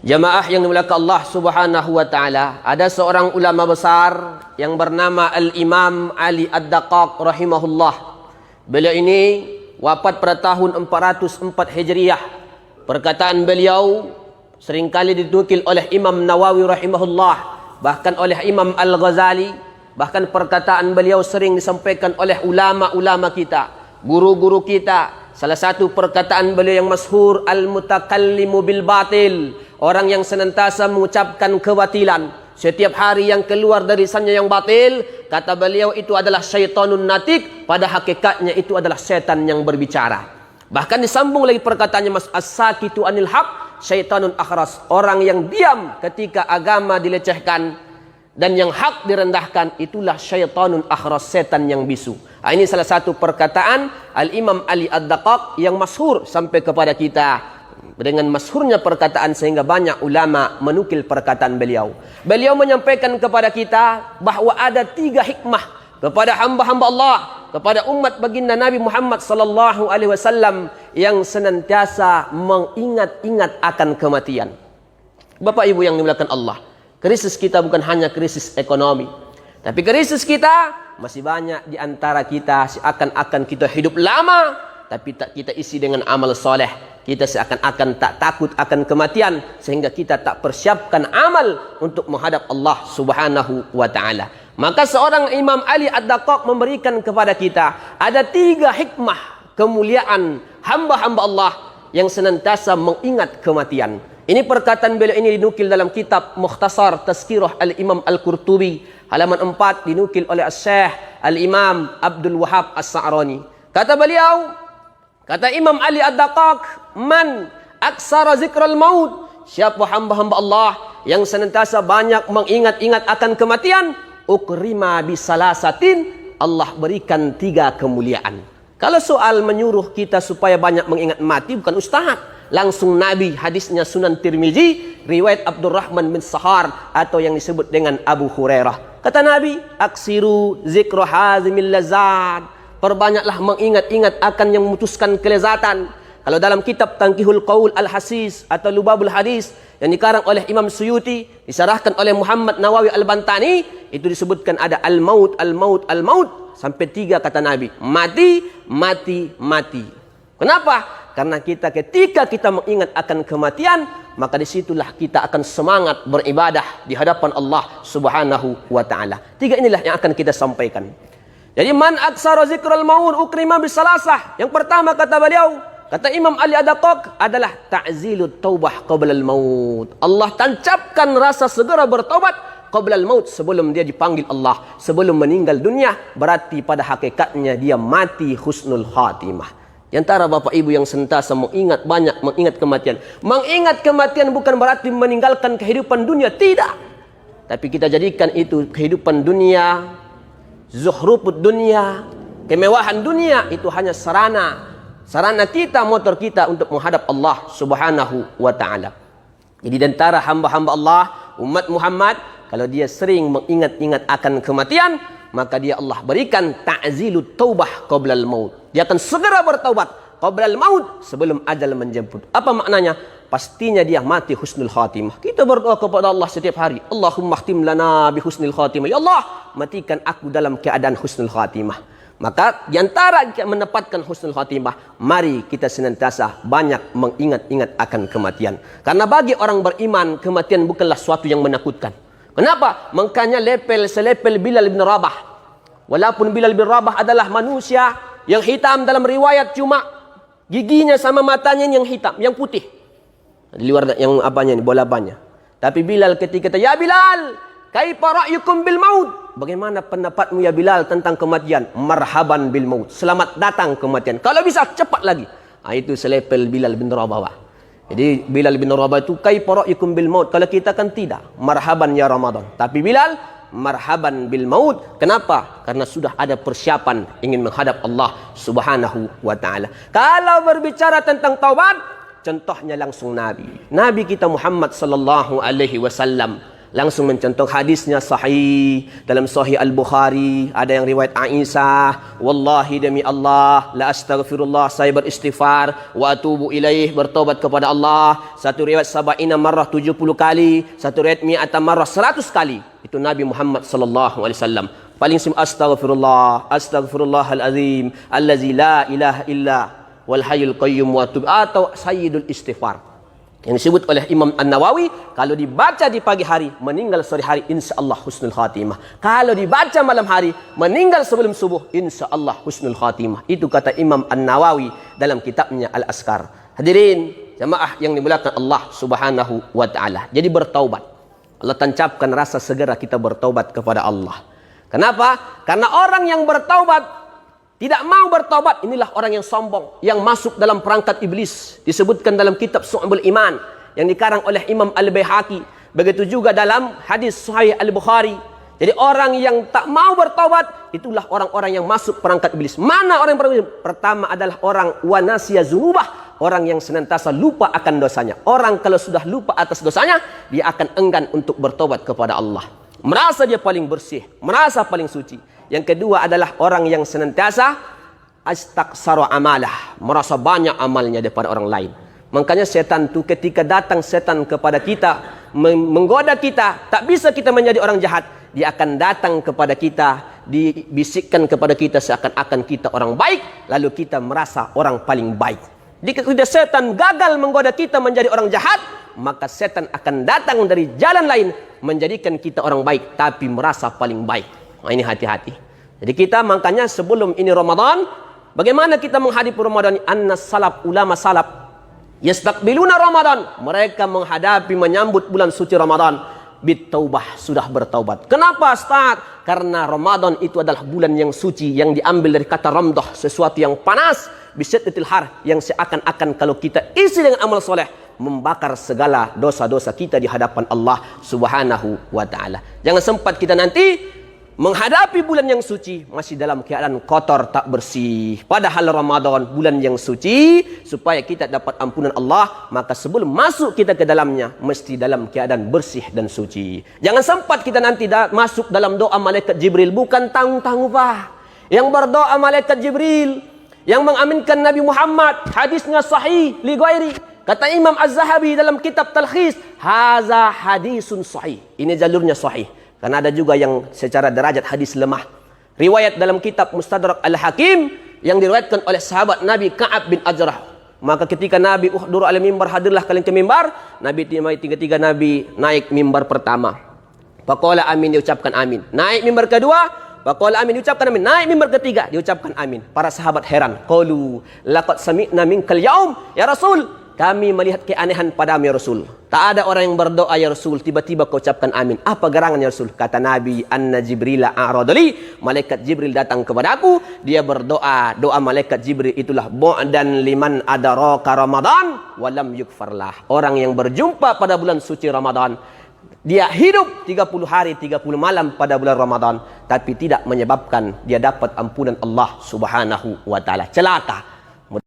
Jamaah yang dimuliakan Allah Subhanahu wa taala, ada seorang ulama besar yang bernama Al-Imam Ali Ad-Daqqaq rahimahullah. Beliau ini wafat pada tahun 404 Hijriah. Perkataan beliau seringkali dinukil oleh Imam Nawawi rahimahullah, bahkan oleh Imam Al-Ghazali, bahkan perkataan beliau sering disampaikan oleh ulama-ulama kita, guru-guru kita. Salah satu perkataan beliau yang masyhur, al-mutakallimu bil batil, orang yang senantiasa mengucapkan kebatilan. Setiap hari yang keluar dari lisannya yang batil, kata beliau itu adalah syaitanun natik, pada hakikatnya itu adalah setan yang berbicara. Bahkan disambung lagi perkataannya, mas as-sakitu anil haq syaitanun akhras, orang yang diam ketika agama dilecehkan dan yang hak direndahkan, itulah syaitanun akhras, setan yang bisu. Ini salah satu perkataan Al-Imam Ali Ad-Daqqaq yang masyhur sampai kepada kita. Dengan masyhurnya perkataan sehingga banyak ulama menukil perkataan beliau. Beliau menyampaikan kepada kita bahawa ada 3 hikmah kepada hamba-hamba Allah, kepada umat baginda Nabi Muhammad sallallahu alaihi wasallam yang senantiasa mengingat-ingat akan kematian. Bapak Ibu yang dimuliakan Allah, krisis kita bukan hanya krisis ekonomi, tapi krisis kita masih banyak di antara kita seakan-akan kita hidup lama, tapi tak kita isi dengan amal soleh. Kita seakan-akan tak takut akan kematian, sehingga kita tak persiapkan amal untuk menghadap Allah Subhanahu wa ta'ala. Maka seorang Imam Ali Ad-Daqqaq memberikan kepada kita ada 3 hikmah kemuliaan hamba-hamba Allah yang senantiasa mengingat kematian. Ini perkataan beliau ini dinukil dalam kitab Mukhtasar Tazkirah Al-Imam Al-Qurtubi, halaman 4, dinukil oleh Syekh Al-Imam Abdul Wahab As-Sa'rani. Kata beliau, kata Imam Ali Ad-Daqqaq, man aksara zikral maut, siapa hamba-hamba Allah yang senantiasa banyak mengingat-ingat akan kematian, ukrima bisalasatin, Allah berikan 3 kemuliaan. Kalau soal menyuruh kita supaya banyak mengingat mati, bukan ustaz, langsung Nabi. Hadisnya Sunan Tirmizi, riwayat Abdurrahman bin Sahar atau yang disebut dengan Abu Hurairah. Kata Nabi, aksiru zikru hazimil lazat, perbanyaklah mengingat-ingat akan yang memutuskan kelezatan. Kalau dalam kitab Tanqihul Qaul Al-Hasis atau Lubabul Hadis yang dikarang oleh Imam Suyuti, disarahkan oleh Muhammad Nawawi Al-Bantani, itu disebutkan ada al-maut, al-maut, al-maut, sampai 3 kata Nabi, mati, mati, mati. Kenapa? Karena ketika kita mengingat akan kematian, maka disitulah kita akan semangat beribadah di hadapan Allah Subhanahu wa ta'ala. 3 inilah yang akan kita sampaikan. Jadi man aksara zikral maut ukrima bisalasah. Yang pertama kata beliau, kata Imam Ali Ad-Daqqaq, adalah ta'zilut taubah qabla al-maut. Allah tancapkan rasa segera bertaubat qabla al-maut, sebelum dia dipanggil Allah, sebelum meninggal dunia. Berarti pada hakikatnya dia mati husnul khatimah. Di antara Bapak Ibu yang senantiasa banyak mengingat kematian. Mengingat kematian bukan berarti meninggalkan kehidupan dunia, tidak. Tapi kita jadikan itu kehidupan dunia, zuhrupud dunia, kemewahan dunia, itu hanya sarana kita, motor kita untuk menghadap Allah Subhanahu wa ta'ala. Jadi di antara hamba-hamba Allah, umat Muhammad, kalau dia sering mengingat-ingat akan kematian, maka dia Allah berikan ta'zilut taubah qabla al-maut. Dia akan segera bertaubat qabla al-maut, sebelum ajal menjemput. Apa maknanya? Pastinya dia mati husnul khatimah. Kita berdoa kepada Allah setiap hari, Allahumma khtim lana bi husnul khatimah. Ya Allah, matikan aku dalam keadaan husnul khatimah. Maka di antara menempatkan husnul khatimah, mari kita senantiasa banyak mengingat-ingat akan kematian. Karena bagi orang beriman, kematian bukanlah suatu yang menakutkan. Kenapa? Makanya selepel Bilal bin Rabah. Walaupun Bilal bin Rabah adalah manusia yang hitam, dalam riwayat cuma giginya sama matanya yang hitam, yang putih. Di luar yang apanya ini, bola banyak. Tapi Bilal ketika kata, ya Bilal, kaifa ra'yukum bil maut? Bagaimana pendapatmu ya Bilal tentang kematian? Marhaban bil maut. Selamat datang kematian. Kalau bisa cepat lagi. Itu selepel Bilal bin Rabah. Jadi Bilal bin Rabah itu kaifa ra'yukum bil maut? Kalau kita kan tidak. Marhaban ya Ramadan. Tapi Bilal marhaban bil maut. Kenapa? Karena sudah ada persiapan ingin menghadap Allah Subhanahu wa ta'ala. Kalau berbicara tentang taubat, contohnya langsung Nabi kita Muhammad sallallahu alaihi wasallam. langsung mencontoh hadisnya sahih. Dalam Sahih Al-Bukhari ada yang riwayat Aisyah, wallahi demi Allah la astaghfirullah, saya beristighfar, wa atubu ilaih, bertobat kepada Allah. Satu riwayat sab'ina marrah, 70 kali, satu riwayat mi'ata marrah, 100 kali. Itu Nabi Muhammad sallallahu alaihi wasallam. Paling astaghfirullah, astaghfirullahal azim allazi la ilaha illa wal hayyul qayyum wa atubu, atau sayyidul istighfar. Yang disebut oleh Imam An-Nawawi, kalau dibaca di pagi hari, meninggal sore hari, insya Allah husnul khatimah. Kalau dibaca malam hari, meninggal sebelum subuh, insya Allah husnul khatimah. Itu kata Imam An-Nawawi dalam kitabnya Al-Askar. Hadirin jamaah yang dimuliakan Allah subhanahu wa ta'ala. Jadi bertaubat. Allah tancapkan rasa segera kita bertaubat kepada Allah. Kenapa? Karena orang yang bertaubat tidak mau bertaubat, inilah orang yang sombong, yang masuk dalam perangkat iblis. Disebutkan dalam kitab Syu'abul Iman yang dikarang oleh Imam Al-Baihaqi. Begitu juga dalam hadis Sahih Al-Bukhari. Jadi orang yang tak mau bertaubat, itulah orang-orang yang masuk perangkat iblis. Mana orang yang pertama? Pertama adalah orang wanasiya zunubah, orang yang senantiasa lupa akan dosanya. Orang kalau sudah lupa atas dosanya, dia akan enggan untuk bertobat kepada Allah. Merasa dia paling bersih, merasa paling suci. Yang kedua adalah orang yang senantiasa astaqsaru amalah, merasa banyak amalnya daripada orang lain. Makanya setan tu ketika datang setan kepada kita, menggoda kita, tak bisa kita menjadi orang jahat. Dia akan datang kepada kita, dibisikkan kepada kita seakan-akan kita orang baik, lalu kita merasa orang paling baik. Jika setan gagal menggoda kita menjadi orang jahat, maka setan akan datang dari jalan lain, menjadikan kita orang baik, tapi merasa paling baik. Nah, ini hati-hati. Jadi kita makanya sebelum ini Ramadan, bagaimana kita menghadapi Ramadan? Annas salaf, ulama salaf yastaqbiluna Ramadan, mereka menghadapi menyambut bulan suci Ramadan bitaubah, sudah bertaubat. Kenapa Ustaz? Karena Ramadan itu adalah bulan yang suci, yang diambil dari kata ramdah, sesuatu yang panas, bisyaddatil har, yang seakan-akan kalau kita isi dengan amal soleh, membakar segala dosa-dosa kita di hadapan Allah subhanahu wa ta'ala. Jangan sempat kita nanti menghadapi bulan yang suci masih dalam keadaan kotor, tak bersih. Padahal Ramadan bulan yang suci, supaya kita dapat ampunan Allah, maka sebelum masuk kita ke dalamnya mesti dalam keadaan bersih dan suci. Jangan sempat kita nanti masuk dalam doa malaikat Jibril. Bukan tanggung-tanggung Pak. Yang berdoa malaikat Jibril, yang mengaminkan Nabi Muhammad, hadisnya sahih li ghairi. Kata Imam Az-Zahabi dalam kitab Talkhis, haza hadisun sahih. Ini jalurnya sahih. Karena ada juga yang secara derajat hadis lemah. Riwayat dalam kitab Mustadrak Al-Hakim yang diriwayatkan oleh sahabat Nabi Ka'ab bin Ajrah. Maka ketika Nabi uhdur ala mimbar, hadirlah kalian ke mimbar. Nabi tiga Nabi naik mimbar pertama. Faqala amin, diucapkan amin. Naik mimbar kedua, faqala amin, diucapkan amin. Naik mimbar ketiga, diucapkan amin. Para sahabat heran. Qalu laqad sami'na minkal yaum ya Rasul. Kami melihat keanehan padamu ya Rasul. Tak ada orang yang berdoa ya Rasul, tiba-tiba kau ucapkan amin. Apa gerangan ya Rasul? Kata Nabi, anna Jibrila a'radali. Malaikat Jibril datang kepada aku. Dia berdoa. Doa malaikat Jibril itulah bu'dan liman adaraka Ramadan walam yukfarlah. Orang yang berjumpa pada bulan suci Ramadan, dia hidup 30 hari 30 malam pada bulan Ramadan, tapi tidak menyebabkan dia dapat ampunan Allah subhanahu wa ta'ala. Celaka.